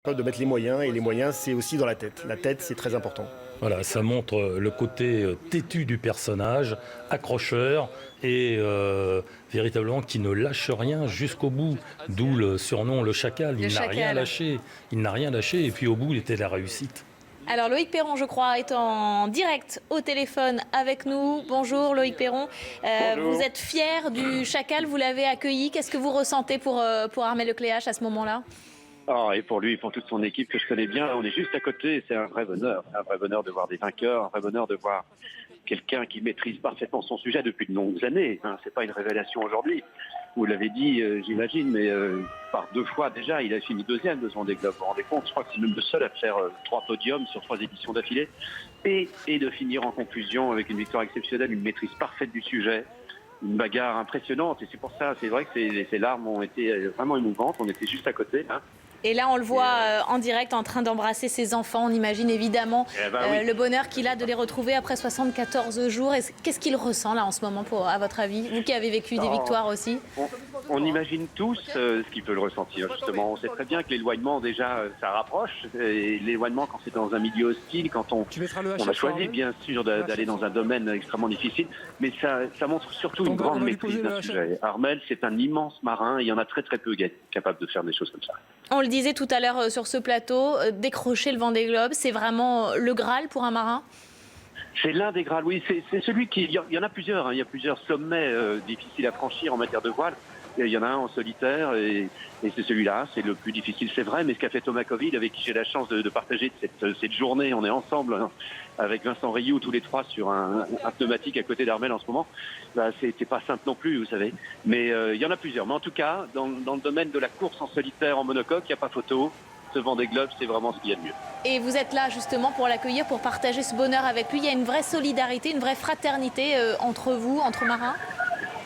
de mettre les moyens, et les moyens, c'est aussi dans la tête. La tête, c'est très important. Voilà, ça montre le côté têtu du personnage, accrocheur et véritablement qui ne lâche rien jusqu'au bout. D'où le surnom le chacal. Le Il n'a rien chacal. lâché. Il n'a rien lâché et puis au bout, il était la réussite. Alors Loïc Perron, je crois, est en direct au téléphone avec nous. Bonjour Loïc Perron. Bonjour. Vous êtes fier du chacal, vous l'avez accueilli. Qu'est-ce que vous ressentez pour Armel Lecléache à ce moment-là ? Et pour lui, pour toute son équipe que je connais bien, on est juste à côté. C'est un vrai bonheur. Un vrai bonheur de voir des vainqueurs, un vrai bonheur de voir quelqu'un qui maîtrise parfaitement son sujet depuis de longues années. C'est pas une révélation aujourd'hui. Vous l'avez dit, j'imagine, mais par 2 fois déjà, il a fini 2e de son Vendée Globe. Vous vous rendez compte ? Je crois que c'est même le seul à faire 3 podiums sur 3 éditions d'affilée. Et de finir en conclusion avec une victoire exceptionnelle, une maîtrise parfaite du sujet. Une bagarre impressionnante. Et c'est pour ça, c'est vrai que ces larmes ont été vraiment émouvantes. On était juste à côté. Et là, on le voit en direct en train d'embrasser ses enfants. On imagine évidemment Oui. le bonheur qu'il a de les retrouver après 74 jours. Qu'est-ce qu'il ressent là en ce moment, à votre avis ? Vous qui avez vécu des victoires aussi. On imagine tous ce qu'il peut le ressentir, justement. On sait très bien que l'éloignement, déjà, ça rapproche. Et l'éloignement, quand c'est dans un milieu hostile, quand on a choisi, bien sûr, d'aller dans un domaine extrêmement difficile. Mais ça montre surtout une grande maîtrise d'un sujet. Armel, c'est un immense marin. Et il y en a très, très peu capables de faire des choses comme ça. On le disait tout à l'heure sur ce plateau, décrocher le Vendée Globe, c'est vraiment le Graal pour un marin ? C'est l'un des Graals, oui. C'est celui qui... Il y en a plusieurs. Il y a plusieurs sommets difficiles à franchir en matière de voile. Il y en a un en solitaire et c'est celui-là. C'est le plus difficile, c'est vrai. Mais ce qu'a fait Thomas Coville, avec qui j'ai la chance de partager cette journée, on est ensemble avec Vincent Rioux, tous les 3 sur un pneumatique à côté d'Armel en ce moment. C'est pas simple non plus, vous savez. Mais il y en a plusieurs. Mais en tout cas, dans le domaine de la course en solitaire en monocoque, il n'y a pas photo. Ce Vendée Globe, c'est vraiment ce qu'il y a de mieux. Et vous êtes là justement pour l'accueillir, pour partager ce bonheur avec lui. Il y a une vraie solidarité, une vraie fraternité entre vous, entre marins ?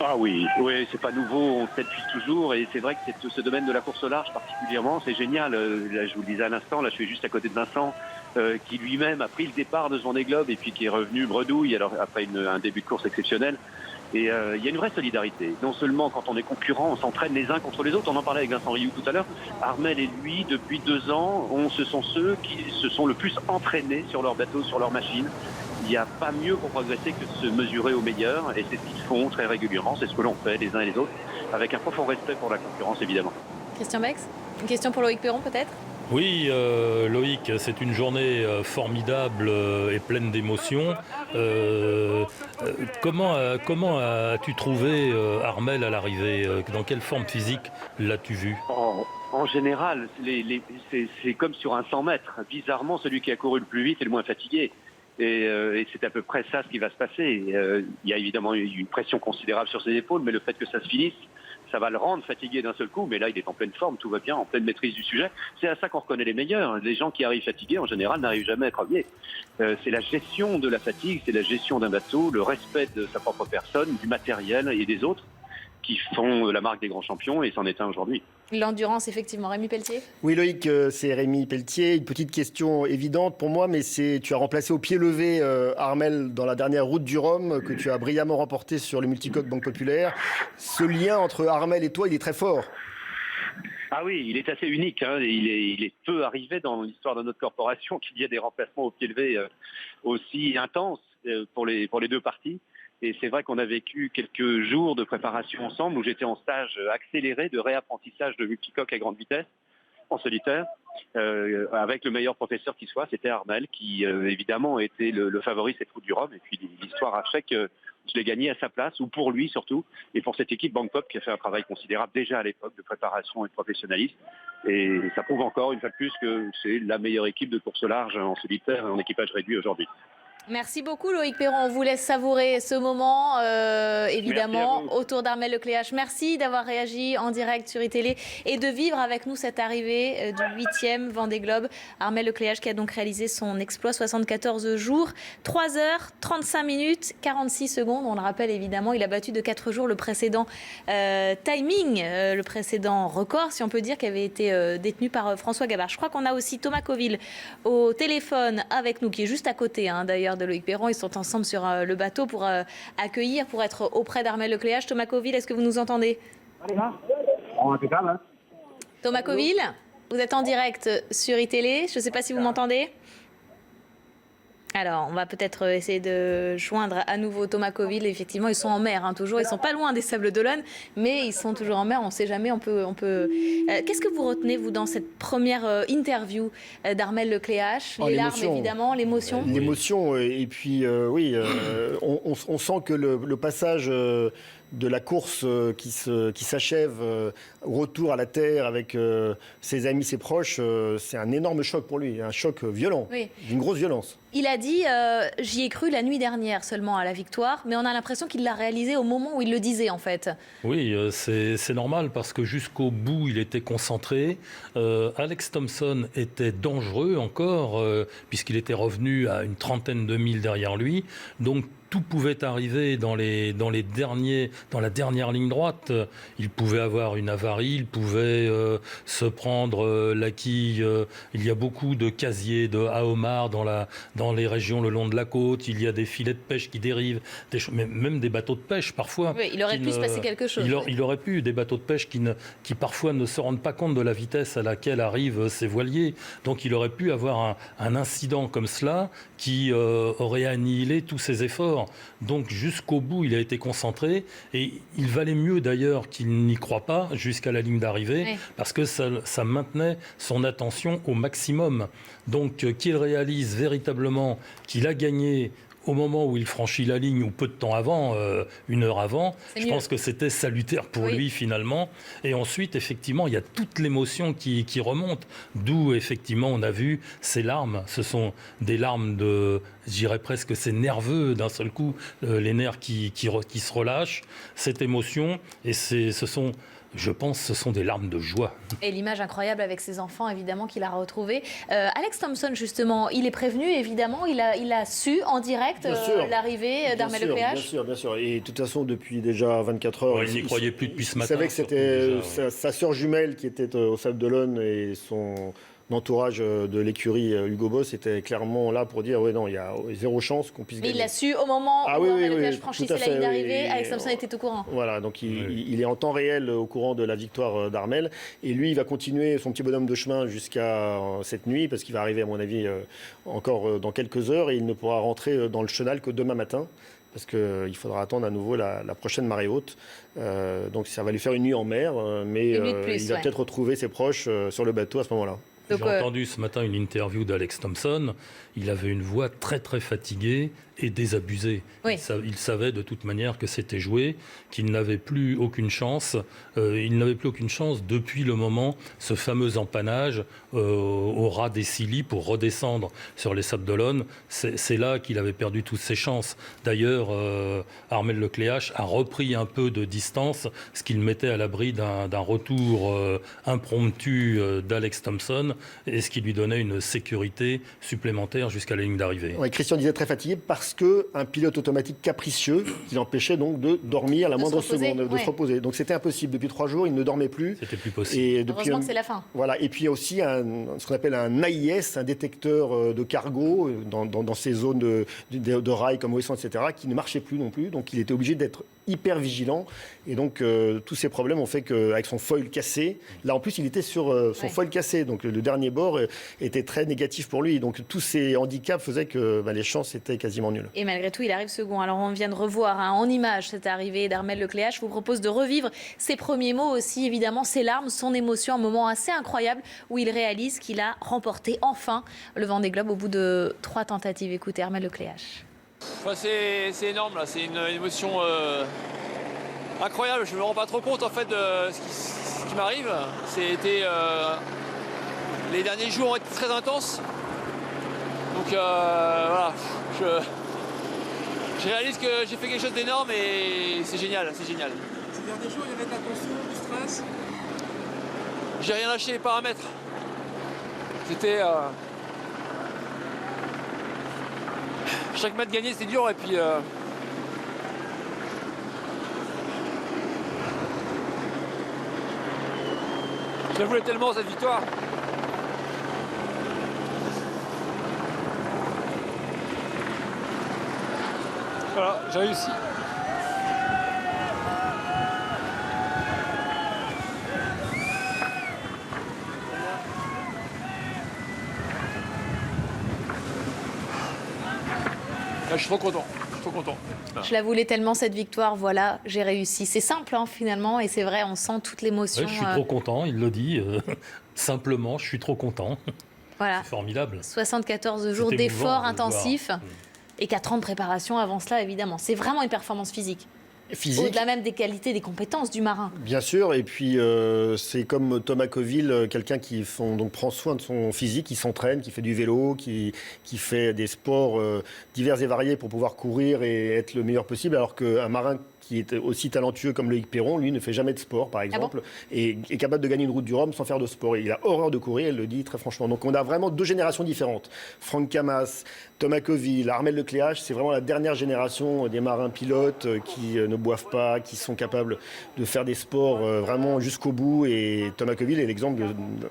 Ah oui, c'est pas nouveau, on sait depuis toujours et c'est vrai que c'est ce domaine de la course au large particulièrement, c'est génial. Là, je vous le disais à l'instant, là je suis juste à côté de Vincent qui lui-même a pris le départ de ce Vendée Globe et puis qui est revenu bredouille alors après un début de course exceptionnel. Et il y a une vraie solidarité. Non seulement quand on est concurrents, on s'entraîne les uns contre les autres. On en parlait avec Vincent Rioux tout à l'heure. Armel et lui, depuis 2 ans, ce sont ceux qui se sont le plus entraînés sur leur bateau, sur leur machine. Il n'y a pas mieux pour progresser que de se mesurer au meilleur. Et c'est ce qu'ils font très régulièrement. C'est ce que l'on fait les uns et les autres, avec un profond respect pour la concurrence, évidemment. Christian Bex, une question pour Loïc Perron peut-être ? Oui, Loïc, c'est une journée formidable et pleine d'émotions. Comment as-tu trouvé Armel à l'arrivée ? Dans quelle forme physique l'as-tu vu ? En général, c'est comme sur un 100 mètres. Bizarrement, celui qui a couru le plus vite est le moins fatigué. Et c'est à peu près ça ce qui va se passer. Il y a évidemment eu une pression considérable sur ses épaules, mais le fait que ça se finisse, ça va le rendre fatigué d'un seul coup. Mais là, il est en pleine forme, tout va bien, en pleine maîtrise du sujet. C'est à ça qu'on reconnaît les meilleurs. Les gens qui arrivent fatigués, en général, n'arrivent jamais à premiers. C'est la gestion de la fatigue, c'est la gestion d'un bateau, le respect de sa propre personne, du matériel et des autres qui font la marque des grands champions, et c'en est un aujourd'hui. L'endurance, effectivement. Rémi Pelletier ? Oui Loïc, c'est Rémi Pelletier. Une petite question évidente pour moi, mais tu as remplacé au pied levé Armel dans la dernière route du Rhum, que tu as brillamment remporté sur le multicoque Banque Populaire. Ce lien entre Armel et toi, il est très fort. Ah oui, il est assez unique. Il est peu arrivé dans l'histoire de notre corporation qu'il y ait des remplacements au pied levé aussi intenses pour les 2 parties. Et c'est vrai qu'on a vécu quelques jours de préparation ensemble où j'étais en stage accéléré de réapprentissage de multicoque à grande vitesse en solitaire avec le meilleur professeur qui soit, c'était Armel qui évidemment était le favori cette route du Rhum. Et puis l'histoire a fait que je l'ai gagné à sa place, ou pour lui surtout, et pour cette équipe Banque Pop qui a fait un travail considérable déjà à l'époque de préparation et de professionnalisme. Et ça prouve encore une fois de plus que c'est la meilleure équipe de course au large en solitaire et en équipage réduit aujourd'hui. Merci beaucoup Loïc Perron, on vous laisse savourer ce moment évidemment autour d'Armel Lecléache. Merci d'avoir réagi en direct sur iTélé et de vivre avec nous cette arrivée du 8e Vendée Globe. Armel Lecléache qui a donc réalisé son exploit 74 jours, 3 heures, 35 minutes, 46 secondes. On le rappelle évidemment, il a battu de 4 jours le précédent timing, le précédent record si on peut dire qui avait été détenu par François Gabard. Je crois qu'on a aussi Thomas Coville au téléphone avec nous qui est juste à côté d'ailleurs de Loïc Perron. Ils sont ensemble sur le bateau pour accueillir, pour être auprès d'Armel Lecléache. Thomas Coville, est-ce que vous nous entendez ? Thomas Coville ? Vous êtes en direct sur iTélé. Je ne sais pas si vous m'entendez. Alors, on va peut-être essayer de joindre à nouveau Thomas Coville. Effectivement, ils sont en mer, hein, toujours. Ils sont pas loin des Sables d'Olonne, mais ils sont toujours en mer. On ne sait jamais. On peut. Qu'est-ce que vous retenez, vous, dans cette première interview d'Armel Lecléache? Les larmes, évidemment, l'émotion. L'émotion, et puis oui, on sent que le passage de la course qui s'achève au retour à la terre avec ses amis, ses proches, c'est un énorme choc pour lui, un choc violent, d'une grosse violence. Il a dit j'y ai cru la nuit dernière seulement à la victoire, mais on a l'impression qu'il l'a réalisé au moment où il le disait en fait. Oui, c'est normal parce que jusqu'au bout il était concentré. Alex Thompson était dangereux encore puisqu'il était revenu à une trentaine de milles derrière lui. Donc tout pouvait arriver dans la dernière ligne droite. Il pouvait avoir une avarie, il pouvait se prendre la quille. Il y a beaucoup de casiers de haomard dans les régions le long de la côte. Il y a des filets de pêche qui dérivent, même des bateaux de pêche parfois. Oui, il aurait pu se passer quelque chose. Il aurait pu, des bateaux de pêche qui parfois ne se rendent pas compte de la vitesse à laquelle arrivent ces voiliers. Donc il aurait pu avoir un incident comme cela qui aurait annihilé tous ses efforts. Donc jusqu'au bout, il a été concentré et il valait mieux d'ailleurs qu'il n'y croit pas jusqu'à la ligne d'arrivée parce que ça maintenait son attention au maximum. Donc qu'il réalise véritablement qu'il a gagné au moment où il franchit la ligne, ou peu de temps avant, une heure avant, je pense que c'était salutaire pour lui finalement. Et ensuite, effectivement, il y a toute l'émotion qui remonte, d'où effectivement on a vu ces larmes. Ce sont des larmes de, je dirais presque, c'est nerveux d'un seul coup, les nerfs qui se relâchent, cette émotion, et ce sont... Je pense que ce sont des larmes de joie. Et l'image incroyable avec ses enfants, évidemment, qu'il a retrouvé. Alex Thompson, justement, il est prévenu, évidemment. Il a su en direct l'arrivée d'Armel Lecléache. Bien sûr. Et de toute façon, depuis déjà 24 heures... il n'y croyait plus depuis ce matin. Il savait que c'était sa sœur jumelle qui était au Sable d'Olonne et son entourage de l'écurie Hugo Boss était clairement là pour dire non, il y a zéro chance qu'on puisse gagner. Mais il l'a su au moment où Armel Lecléache franchissait la ligne d'arrivée. Alex Thompson était au courant. Voilà, donc il est en temps réel au courant de la victoire d'Armel. Et lui, il va continuer son petit bonhomme de chemin jusqu'à cette nuit, parce qu'il va arriver, à mon avis, encore dans quelques heures. Et il ne pourra rentrer dans le chenal que demain matin, parce qu'il faudra attendre à nouveau la prochaine marée haute. Donc ça va lui faire une nuit en mer, mais il va peut-être retrouver ses proches sur le bateau à ce moment-là. J'ai entendu ce matin une interview d'Alex Thompson. Il avait une voix très très fatiguée et désabusée. Il savait de toute manière que c'était joué, qu'il n'avait plus aucune chance. Il n'avait plus aucune chance depuis le moment, ce fameux empannage au ras des Scilly pour redescendre sur les Sables d'Olonne. C'est là qu'il avait perdu toutes ses chances. D'ailleurs, Armel Lecléache a repris un peu de distance, ce qui le mettait à l'abri d'un retour impromptu d'Alex Thompson, et ce qui lui donnait une sécurité supplémentaire jusqu'à la ligne d'arrivée. Christian disait très fatigué parce qu'un pilote automatique capricieux qui l'empêchait donc de dormir la moindre seconde, de se reposer. Donc c'était impossible. Depuis 3 jours, il ne dormait plus. C'était plus possible. Et heureusement que c'est la fin. Voilà. Et puis il y a aussi ce qu'on appelle un AIS, un détecteur de cargo dans ces zones de rails comme Ouessant, etc., qui ne marchait plus non plus. Donc il était obligé d'être hyper vigilant. Et donc tous ces problèmes ont fait qu'avec son foil cassé, là en plus il était sur son foil cassé. Donc le dernier bord était très négatif pour lui. Donc tous ces handicaps faisaient que les chances étaient quasiment nulles. Et malgré tout, il arrive second. Alors on vient de revoir en image cette arrivée d'Armel Lecléache. Je vous propose de revivre ses premiers mots aussi, évidemment, ses larmes, son émotion, un moment assez incroyable où il réalise qu'il a remporté enfin le Vendée Globe au bout de 3 tentatives. Écoutez, Armel Lecléache. C'est énorme, là. C'est une émotion incroyable. Je ne me rends pas trop compte en fait de ce qui m'arrive. Les derniers jours ont été très intenses. Donc voilà, je réalise que j'ai fait quelque chose d'énorme et c'est génial, c'est génial. Ces derniers jours, il y avait de la tension, du stress? J'ai rien lâché les paramètres. C'était... Chaque mètre gagné, c'était dur et puis... Je la voulais tellement, cette victoire. Voilà, j'ai réussi. Je suis trop content. Je la voulais tellement cette victoire, voilà, j'ai réussi. C'est simple finalement et c'est vrai, on sent toute l'émotion. Ouais, je suis trop content, il le dit. Simplement, je suis trop content. Voilà. C'est formidable. 74 jours d'efforts intensifs et 4 ans de préparation avant cela, évidemment. C'est vraiment une performance physique. Au-delà même des qualités, des compétences du marin. Bien sûr, et puis c'est comme Thomas Coville, quelqu'un qui prend soin de son physique, qui s'entraîne, qui fait du vélo, qui fait des sports divers et variés pour pouvoir courir et être le meilleur possible, alors qu'un marin qui est aussi talentueux comme Loïc Perron, lui ne fait jamais de sport, par exemple, et est capable de gagner une route du Rhum sans faire de sport. Et il a horreur de courir, il le dit très franchement. Donc on a vraiment 2 générations différentes. Franck Camas, Thomas Coville, Armel Lecléache, c'est vraiment la dernière génération des marins pilotes qui ne boivent pas, qui sont capables de faire des sports vraiment jusqu'au bout. Et Thomas Coville est l'exemple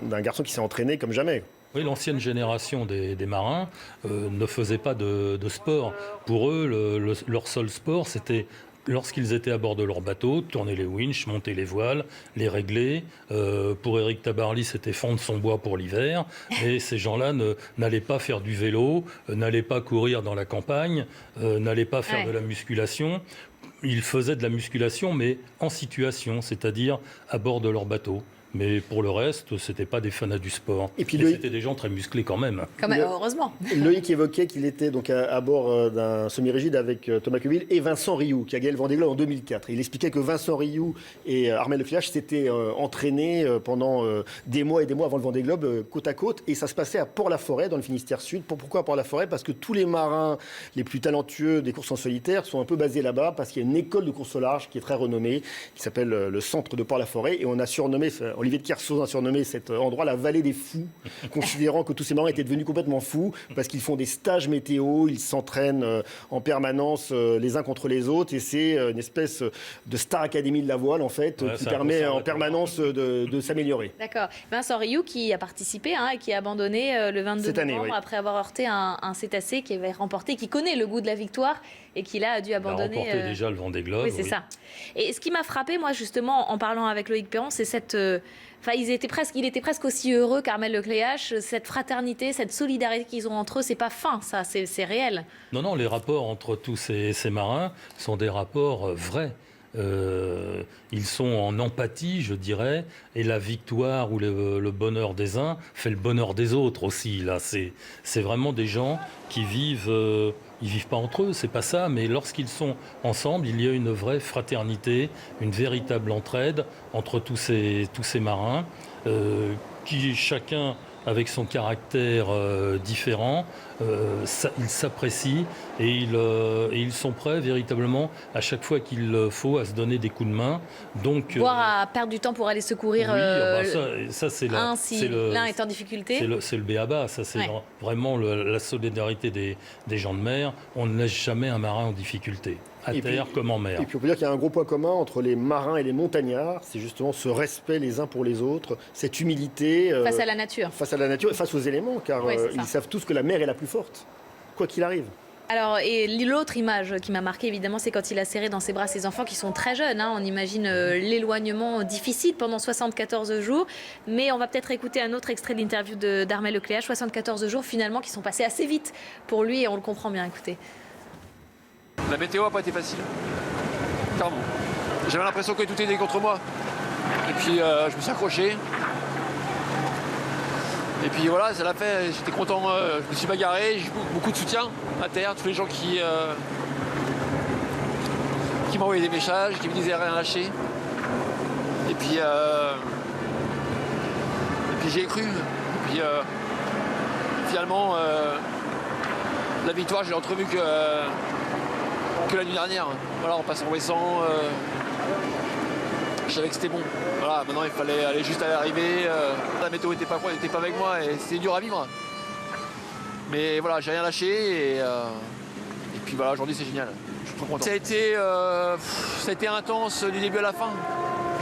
d'un garçon qui s'est entraîné comme jamais. Oui, l'ancienne génération des marins ne faisait pas de sport. Pour eux, leur seul sport, c'était lorsqu'ils étaient à bord de leur bateau, tourner les winches, monter les voiles, les régler. Pour Éric Tabarly, c'était fendre son bois pour l'hiver. Et ces gens-là n'allaient pas faire du vélo, n'allaient pas courir dans la campagne, n'allaient pas faire de la musculation. Ils faisaient de la musculation, mais en situation, c'est-à-dire à bord de leur bateau. Mais pour le reste, c'était pas des fanats du sport. Et puis c'était des gens très musclés quand même. Heureusement. Loïc évoquait qu'il était donc à bord d'un semi-rigide avec Thomas Coville et Vincent Rioux, qui a gagné le Vendée Globe en 2004. Il expliquait que Vincent Rioux et Armel Lecléache s'étaient entraînés pendant des mois et des mois avant le Vendée Globe, côte à côte. Et ça se passait à Port-la-Forêt, dans le Finistère Sud. Pourquoi à Port-la-Forêt ? Parce que tous les marins les plus talentueux des courses en solitaire sont un peu basés là-bas, parce qu'il y a une école de course au large qui est très renommée, qui s'appelle le Centre de Port-la-Forêt. Et on a surnommé, Olivier de Kersauzon a surnommé cet endroit la vallée des fous, considérant que tous ces marins étaient devenus complètement fous, parce qu'ils font des stages météo, ils s'entraînent en permanence les uns contre les autres, et c'est une espèce de Star Academy de la voile, en fait, qui permet en permanence de s'améliorer. D'accord. Vincent Rioux, qui a participé et qui a abandonné le 22 novembre après avoir heurté un cétacé qui avait remporté, qui connaît le goût de la victoire et qui là a dû abandonner. Il a remporté déjà le Vendée Globe. Oui, c'est ça. Et ce qui m'a frappé, moi, justement, en parlant avec Loïc Perron, c'est cette... il était presque aussi heureux qu'Armel Lecléache. Cette fraternité, cette solidarité qu'ils ont entre eux, c'est pas fin, ça, c'est réel. Non, les rapports entre tous ces marins sont des rapports vrais. Ils sont en empathie, je dirais, et la victoire ou le bonheur des uns fait le bonheur des autres aussi. Là, c'est vraiment des gens qui vivent. Ils vivent pas entre eux, c'est pas ça, mais lorsqu'ils sont ensemble, il y a une vraie fraternité, une véritable entraide entre tous ces marins, qui chacun avec son caractère différent, ils s'apprécient et ils sont prêts véritablement à chaque fois qu'il faut à se donner des coups de main. Donc, voire à perdre du temps pour aller secourir ça c'est si l'un est en difficulté. C'est le b.a.-ba, ça c'est vraiment la solidarité des gens de mer. On ne laisse jamais un marin en difficulté. À terre comme en mer. Et puis on peut dire qu'il y a un gros point commun entre les marins et les montagnards, c'est justement ce respect les uns pour les autres, cette humilité. Face à la nature. Face à la nature et face aux éléments, car ils savent tous que la mer est la plus forte, quoi qu'il arrive. Alors, et l'autre image qui m'a marqué évidemment, c'est quand il a serré dans ses bras ses enfants qui sont très jeunes. On imagine l'éloignement difficile pendant 74 jours. Mais on va peut-être écouter un autre extrait de l'interview d'Armel Lecléache. 74 jours finalement qui sont passés assez vite pour lui et on le comprend bien. Écoutez. La météo n'a pas été facile. Clairement. J'avais l'impression que tout était contre moi. Et puis je me suis accroché. Et puis voilà, ça l'a fait. J'étais content. Je me suis bagarré. J'ai eu beaucoup de soutien à terre. Tous les gens qui m'envoyaient des messages, qui me disaient rien lâcher. Et puis j'y ai cru. Et puis finalement, la victoire, je l'ai entrevue que la nuit dernière. Voilà, en passant Ouessant, je savais que c'était bon. Voilà, maintenant il fallait aller juste à l'arrivée. La météo n'était pas avec moi et c'était dur à vivre. Mais voilà, j'ai rien lâché et puis voilà, aujourd'hui c'est génial. Je suis trop content. Ça a été intense du début à la fin.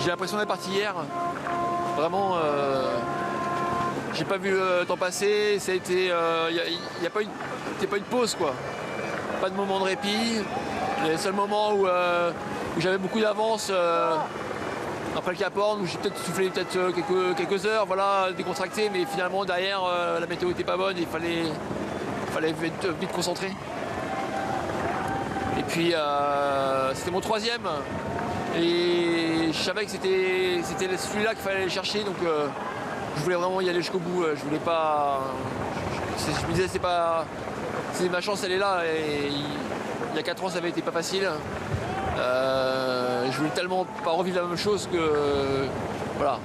J'ai l'impression d'être parti hier. Vraiment, j'ai pas vu le temps passer. Ça a été, y a pas une pause quoi. Pas de moment de répit. Les seuls moments où j'avais beaucoup d'avance après le Cap Horn, où j'ai peut-être soufflé quelques heures, voilà, décontracté, mais finalement derrière la météo n'était pas bonne, il fallait vite concentrer. Et puis c'était mon 3e. Et je savais que c'était celui-là qu'il fallait aller chercher. Donc je voulais vraiment y aller jusqu'au bout. Je voulais pas. Je me disais ma chance elle est là. Et il y a 4 ans ça avait été pas facile. Je voulais tellement pas revivre la même chose que voilà.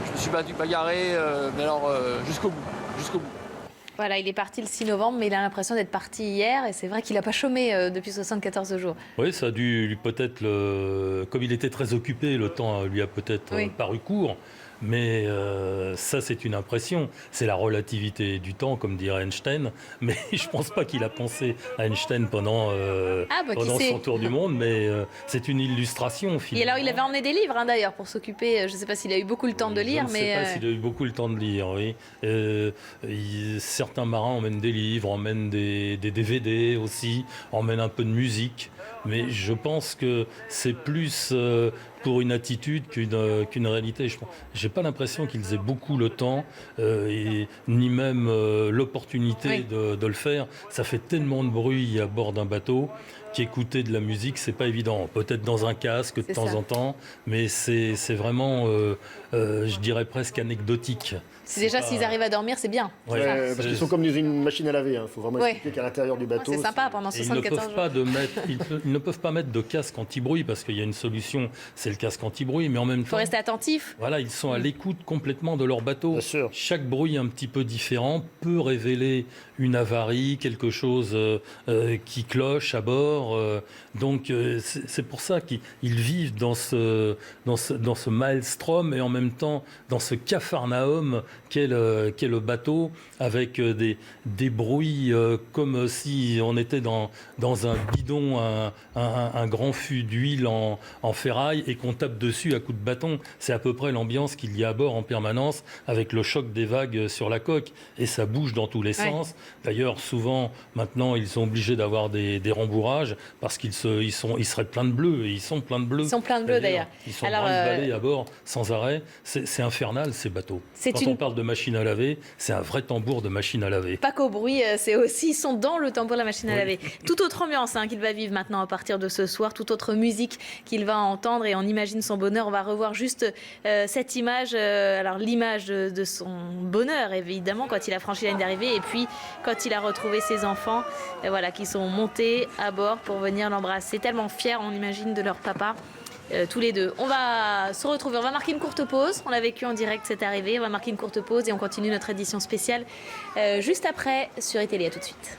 Je me suis bagarré, mais alors jusqu'au bout. Voilà, il est parti le 6 novembre, mais il a l'impression d'être parti hier. Et c'est vrai qu'il n'a pas chômé depuis 74 jours. Oui, ça a dû lui peut-être, comme il était très occupé, le temps lui a peut-être paru court. Mais ça, c'est une impression. C'est la relativité du temps, comme dirait Einstein. Mais je ne pense pas qu'il a pensé à Einstein pendant son tour du monde. Mais c'est une illustration, finalement. Et alors, il avait emmené des livres, d'ailleurs, pour s'occuper. Je ne sais pas s'il a eu beaucoup le temps de lire. Je ne sais pas s'il a eu beaucoup le temps de lire, oui. Certains marins emmènent des livres, emmènent des DVD aussi, emmènent un peu de musique. Mais je pense que c'est plus pour une attitude qu'une réalité. Je n'ai pas l'impression qu'ils aient beaucoup le temps ni même l'opportunité de le faire. Ça fait tellement de bruit à bord d'un bateau qu'écouter de la musique, c'est pas évident. Peut-être dans un casque de temps en temps, mais c'est vraiment, je dirais presque anecdotique. Déjà, s'ils arrivent à dormir, c'est bien. Parce qu'ils sont comme dans une machine à laver. Il faut vraiment expliquer qu'à l'intérieur du bateau... c'est sympa pendant 74 jours. Ils ne peuvent pas mettre de casque anti-bruit parce qu'il y a une solution, c'est le casque anti-bruit, mais en même temps... Il faut rester attentif. Voilà, ils sont à l'écoute complètement de leur bateau. Bien sûr. Chaque bruit un petit peu différent peut révéler une avarie, quelque chose qui cloche à bord. Donc c'est pour ça qu'ils vivent dans ce maelstrom et en même temps dans ce capharnaüm qu'est le bateau, avec des bruits comme si on était dans un bidon, un grand fût d'huile en ferraille et qu'on tape dessus à coups de bâton. C'est à peu près l'ambiance qu'il y a à bord en permanence, avec le choc des vagues sur la coque. Et ça bouge dans tous les sens. D'ailleurs, souvent, maintenant, ils sont obligés d'avoir des rembourrages parce qu'ils seraient pleins de bleu. Et ils sont pleins de bleu. Ils sont pleins de bleu, d'ailleurs. Ils sont bras de balai à bord, sans arrêt. C'est infernal, ces bateaux. Quand on parle de machine à laver, c'est un vrai tambour de machine à laver. Pas qu'au bruit, c'est aussi, ils sont dans le tambour de la machine à laver. Toute autre ambiance qu'il va vivre maintenant à partir de ce soir, toute autre musique qu'il va entendre, et on imagine son bonheur. On va revoir juste cette image, alors l'image de son bonheur, évidemment, quand il a franchi la ligne d'arrivée, et puis quand il a retrouvé ses enfants, qui sont montés à bord pour venir l'embrasser. Tellement fiers, on imagine, de leur papa. Tous les deux. On va se retrouver, on va marquer une courte pause. On a vécu en direct cette arrivée. On va marquer une courte pause et on continue notre édition spéciale juste après sur iTélé. À tout de suite.